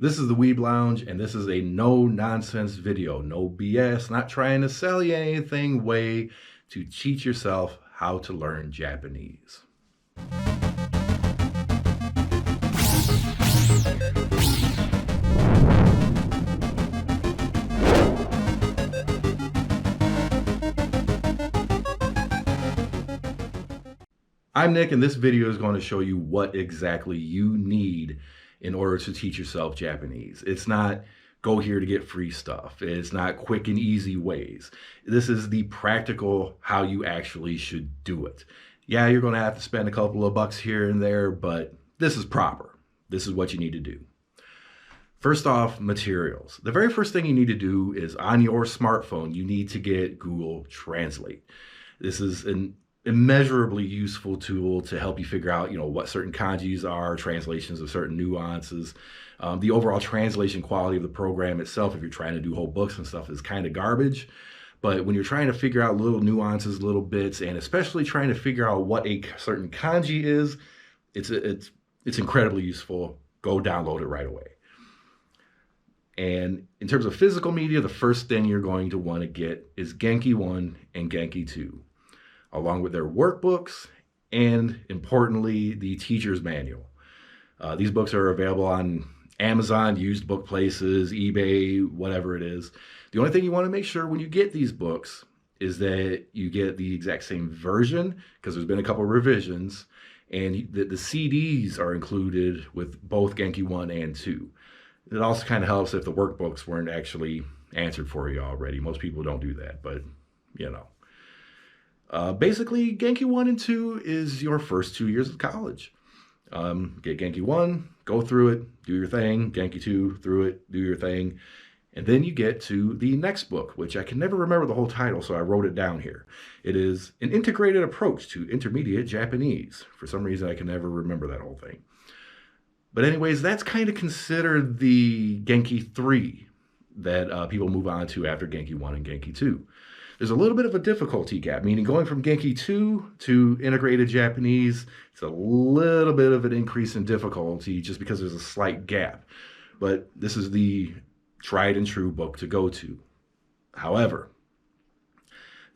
This is the Weeb Lounge, and this is a no-nonsense video. No BS, not trying to sell you anything, way to teach yourself how to learn Japanese. I'm Nick, and this video is going to show you what exactly you need in order to teach yourself Japanese. It's not go here to get free stuff. It's not quick and easy ways. This is the practical how you actually should do it. Yeah, you're going to have to spend a couple of bucks here and there, but this is proper. This is what you need to do. First off, materials. The very first thing you need to do is on your smartphone, you need to get Google Translate. This is an immeasurably useful tool to help you figure out, what certain kanjis are, translations of certain nuances. The overall translation quality of the program itself, if you're trying to do whole books and stuff, is kind of garbage. But when you're trying to figure out little nuances, little bits, and especially trying to figure out what a certain kanji is, it's incredibly useful. Go download it right away. And in terms of physical media, the first thing you're going to want to get is Genki 1 and Genki 2. Along with their workbooks and, importantly, the teacher's manual. These books are available on Amazon, used book places, eBay, whatever it is. The only thing you want to make sure when you get these books is that you get the exact same version, because there's been a couple of revisions, and the CDs are included with both Genki 1 and 2. It also kind of helps if the workbooks weren't actually answered for you already. Most people don't do that, but, basically, Genki 1 and 2 is your first 2 years of college. Get Genki 1, go through it, do your thing. Genki 2, through it, do your thing. And then you get to the next book, which I can never remember the whole title, so I wrote it down here. It is An Integrated Approach to Intermediate Japanese. For some reason, I can never remember that whole thing. But anyways, that's kind of considered the Genki 3 that people move on to after Genki 1 and Genki 2. There's a little bit of a difficulty gap, meaning going from Genki 2 to integrated Japanese, it's a little bit of an increase in difficulty just because there's a slight gap. But this is the tried and true book to go to. However,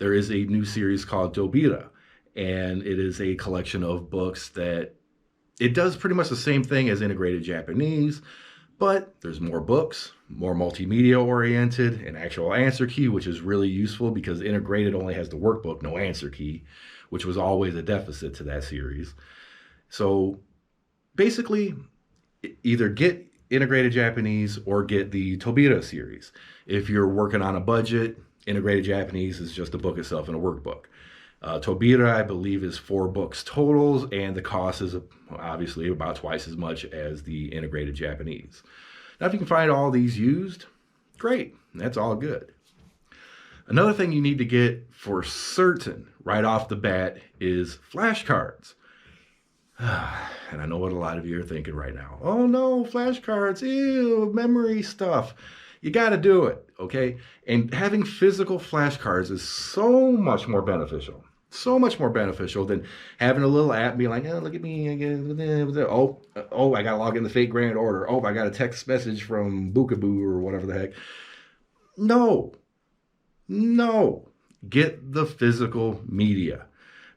there is a new series called Dobira, and it is a collection of books that it does pretty much the same thing as integrated Japanese, but there's more books, more multimedia oriented, an actual answer key, which is really useful because integrated only has the workbook, no answer key, which was always a deficit to that series. So basically, either get integrated Japanese or get the Tobira series. If you're working on a budget, integrated Japanese is just the book itself and a workbook. Tobira, I believe, is 4 books totals, and the cost is obviously about twice as much as the integrated Japanese. Now, if you can find all these used, great. That's all good. Another thing you need to get for certain right off the bat is flashcards. And I know what a lot of you are thinking right now. Oh no, flashcards, ew, memory stuff. You got to do it, okay? And having physical flashcards is so much more beneficial. So much more beneficial than having a little app be like, oh, look at me. Oh, I got to log in the fake grand order. Oh, I got a text message from Bookaboo or whatever the heck. No. Get the physical media.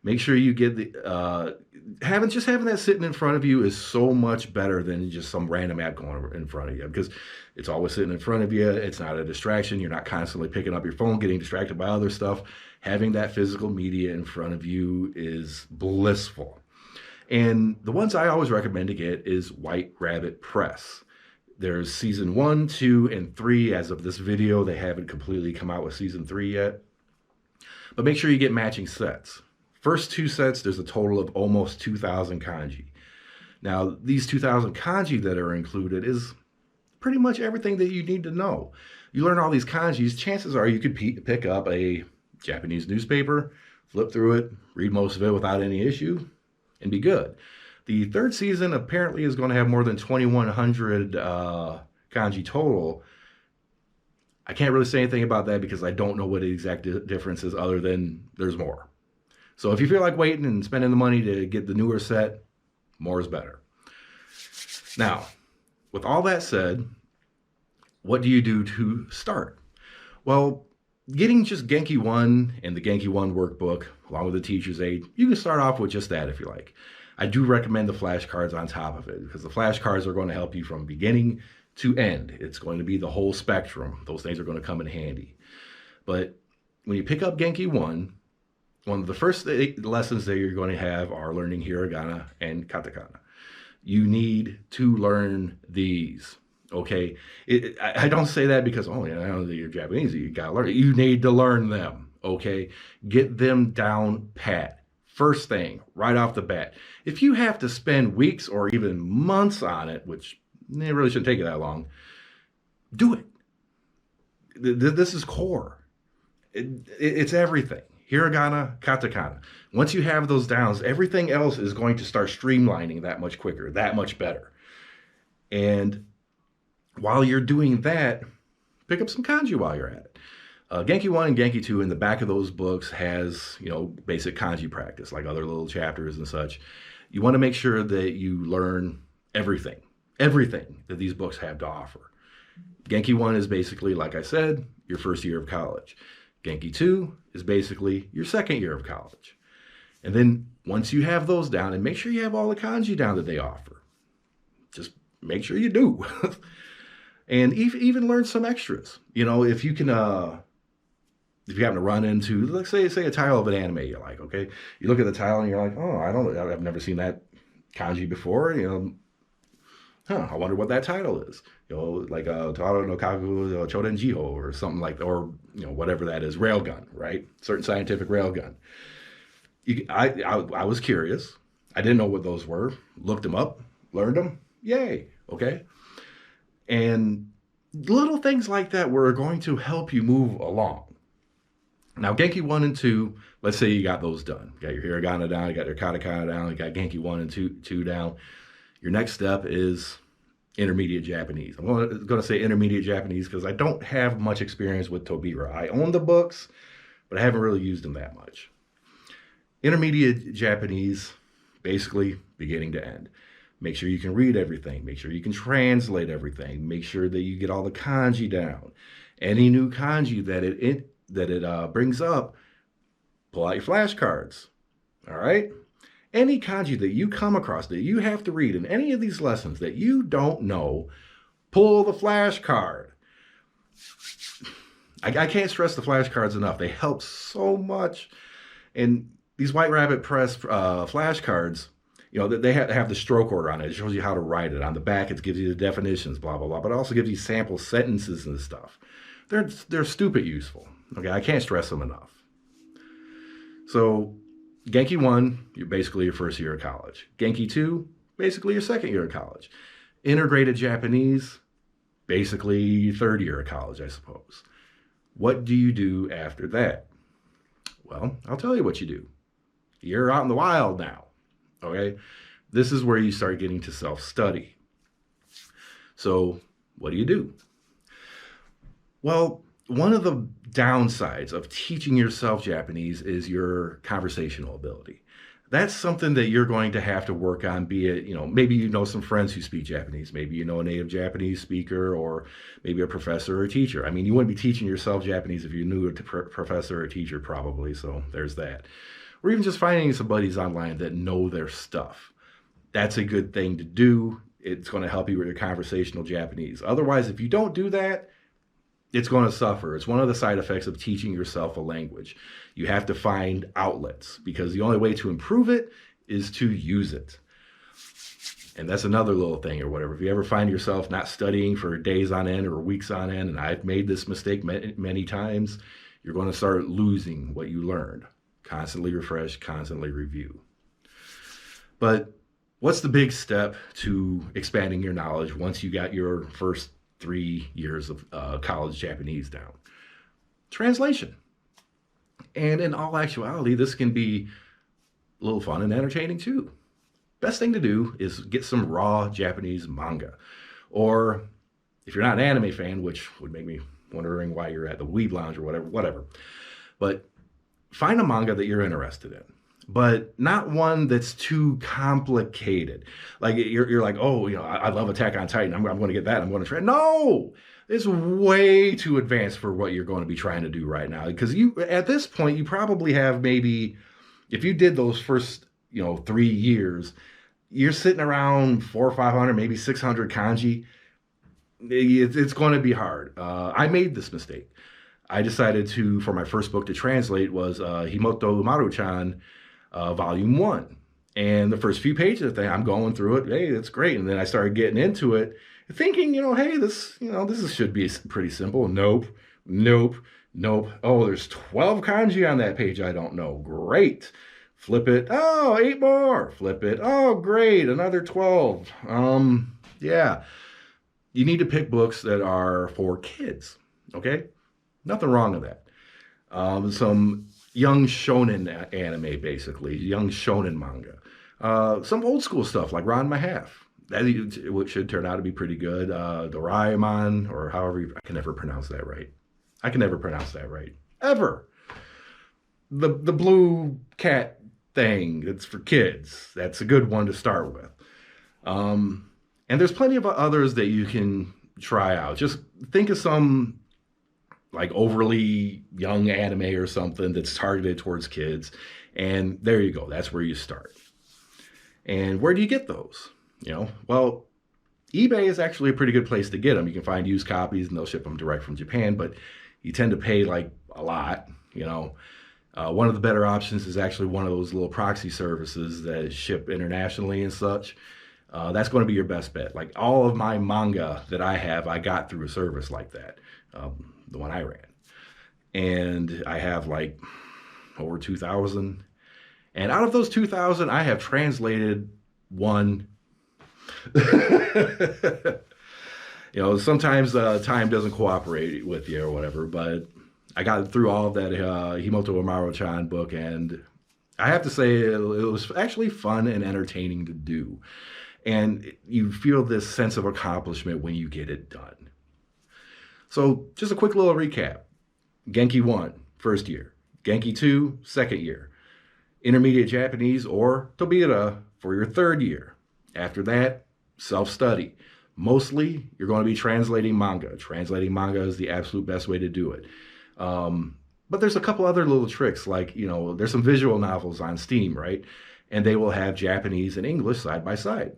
Make sure you get the, having that sitting in front of you is so much better than just some random app going in front of you, because it's always sitting in front of you. It's not a distraction. You're not constantly picking up your phone, getting distracted by other stuff. Having that physical media in front of you is blissful. And the ones I always recommend to get is White Rabbit Press. There's season 1, 2, and 3. As of this video, they haven't completely come out with season 3 yet. But make sure you get matching sets. First 2 sets, there's a total of almost 2,000 kanji. Now, these 2,000 kanji that are included is pretty much everything that you need to know. You learn all these kanjis, chances are you could pick up a Japanese newspaper, flip through it, read most of it without any issue, and be good. The 3rd season apparently is going to have more than 2,100 kanji total. I can't really say anything about that because I don't know what the exact difference is other than there's more. So if you feel like waiting and spending the money to get the newer set, more is better. Now, with all that said, what do you do to start? Well, getting just Genki 1 and the Genki 1 workbook, along with the teacher's aid, you can start off with just that if you like. I do recommend the flashcards on top of it because the flashcards are going to help you from beginning to end. It's going to be the whole spectrum. Those things are going to come in handy. But when you pick up Genki 1, one of the first lessons that you're going to have are learning hiragana and katakana. You need to learn these. Okay, I don't say that because, oh, yeah, I don't know you're Japanese. You got to learn it. You need to learn them. Okay, get them down pat. First thing, right off the bat. If you have to spend weeks or even months on it, which it really shouldn't take you that long, do it. This is core. It's everything. Hiragana, katakana. Once you have those downs, everything else is going to start streamlining that much quicker, that much better. And while you're doing that, pick up some kanji while you're at it. Genki 1 and Genki 2 in the back of those books has, basic kanji practice, like other little chapters and such. You want to make sure that you learn everything that these books have to offer. Genki 1 is basically, like I said, your first year of college. Genki 2 is basically your second year of college. And then once you have those down, and make sure you have all the kanji down that they offer. Just make sure you do. And even learn some extras. If you can, if you happen to run into, let's say a title of an anime you like, okay? You look at the title and you're like, oh, I've never seen that kanji before. I wonder what that title is. Like Taro no Kaku Choden Jiho or something like that, or whatever that is, railgun, right? Certain scientific railgun. I was curious. I didn't know what those were. Looked them up, learned them. Yay, okay? And little things like that were going to help you move along. Now, Genki 1 and 2, let's say you got those done. You got your hiragana down, you got your katakana down, you got Genki 1 and 2 down. Your next step is intermediate Japanese. I'm going to say intermediate Japanese because I don't have much experience with Tobira. I own the books, but I haven't really used them that much. Intermediate Japanese, basically beginning to end. Make sure you can read everything. Make sure you can translate everything. Make sure that you get all the kanji down. Any new kanji that it brings up, pull out your flashcards. All right? Any kanji that you come across that you have to read in any of these lessons that you don't know, pull the flashcard. I can't stress the flashcards enough. They help so much. And these White Rabbit Press flashcards, they have the stroke order on it. It shows you how to write it. On the back, it gives you the definitions, blah, blah, blah. But it also gives you sample sentences and stuff. They're stupid useful. Okay, I can't stress them enough. So, Genki 1, you're basically your first year of college. Genki 2, basically your second year of college. Integrated Japanese, basically third year of college, I suppose. What do you do after that? Well, I'll tell you what you do. You're out in the wild now, okay? This is where you start getting to self-study. So, what do? Well, one of the downsides of teaching yourself Japanese is your conversational ability. That's something that you're going to have to work on, be it, maybe you know some friends who speak Japanese, maybe you know a native Japanese speaker, or maybe a professor or a teacher. I mean, you wouldn't be teaching yourself Japanese if you knew a professor or a teacher probably, so there's that. Or even just finding some buddies online that know their stuff. That's a good thing to do. It's going to help you with your conversational Japanese. Otherwise, if you don't do that, it's going to suffer. It's one of the side effects of teaching yourself a language. You have to find outlets because the only way to improve it is to use it. And that's another little thing or whatever. If you ever find yourself not studying for days on end or weeks on end, and I've made this mistake many times, you're going to start losing what you learned. Constantly refresh, constantly review. But what's the big step to expanding your knowledge once you got your first 3 years of college Japanese down? Translation. And in all actuality, this can be a little fun and entertaining too. Best thing to do is get some raw Japanese manga. Or if you're not an anime fan, which would make me wondering why you're at the Weeb Lounge or whatever. But find a manga that you're interested in. but not one that's too complicated. Like you're like, oh, I love Attack on Titan. I'm going to get that. I'm going to try. No, it's way too advanced for what you're going to be trying to do right now. Because you, at this point, you probably have maybe, if you did those first, 3 years, you're sitting around 400 or 500, maybe 600 kanji. It's going to be hard. I made this mistake. I decided to, for my first book to translate was Himoto Umaru-chan, Volume 1. And the first few pages of the thing, I'm going through it. Hey, that's great. And then I started getting into it, thinking, hey, this should be pretty simple. Nope, nope, nope. Oh, there's 12 kanji on that page I don't know. Great. Flip it. Oh, 8 more. Flip it. Oh, great. Another 12. Yeah. You need to pick books that are for kids. Okay? Nothing wrong with that. Some young shonen anime, basically, young shonen manga. Some old school stuff like Ranma Half. That should turn out to be pretty good. Doraemon, or however, I can never pronounce that right. I can never pronounce that right. Ever. The blue cat thing, it's for kids. That's a good one to start with. And there's plenty of others that you can try out. Just think of some like overly young anime or something that's targeted towards kids. And there you go. That's where you start. And where do you get those? Well, eBay is actually a pretty good place to get them. You can find used copies and they'll ship them direct from Japan, but you tend to pay like a lot. One of the better options is actually one of those little proxy services that ship internationally and such. That's going to be your best bet. Like all of my manga that I have, I got through a service like that, the one I ran. And I have like over 2,000. And out of those 2,000, I have translated one. Sometimes time doesn't cooperate with you or whatever, but I got through all of that Himoto Umaru-chan book, and I have to say it was actually fun and entertaining to do. And you feel this sense of accomplishment when you get it done. So just a quick little recap. Genki 1, first year. Genki 2, second year. Intermediate Japanese or Tobira for your third year. After that, self-study. Mostly, you're going to be translating manga. Translating manga is the absolute best way to do it. But there's a couple other little tricks, like, there's some visual novels on Steam, right? And they will have Japanese and English side by side.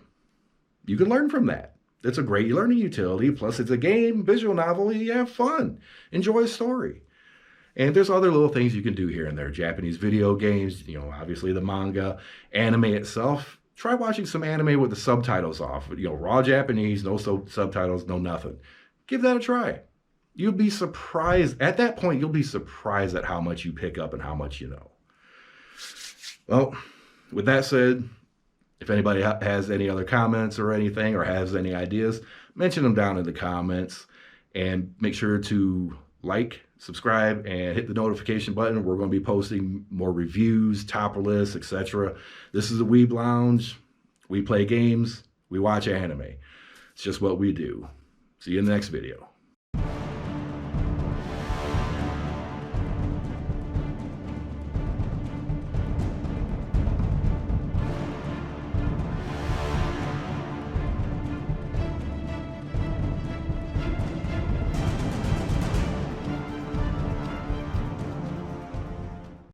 You can learn from that. It's a great learning utility. Plus, it's a game, visual novel. You have fun. Enjoy a story. And there's other little things you can do here and there. Japanese video games, obviously the manga, anime itself. Try watching some anime with the subtitles off. Raw Japanese, no subtitles, no nothing. Give that a try. You'll be surprised. At that point, you'll be surprised at how much you pick up and how much you know. Well, with that said, if anybody has any other comments or anything, or has any ideas, mention them down in the comments. And make sure to like, subscribe, and hit the notification button. We're going to be posting more reviews, top lists, etc. This is the Weeb Lounge. We play games. We watch anime. It's just what we do. See you in the next video.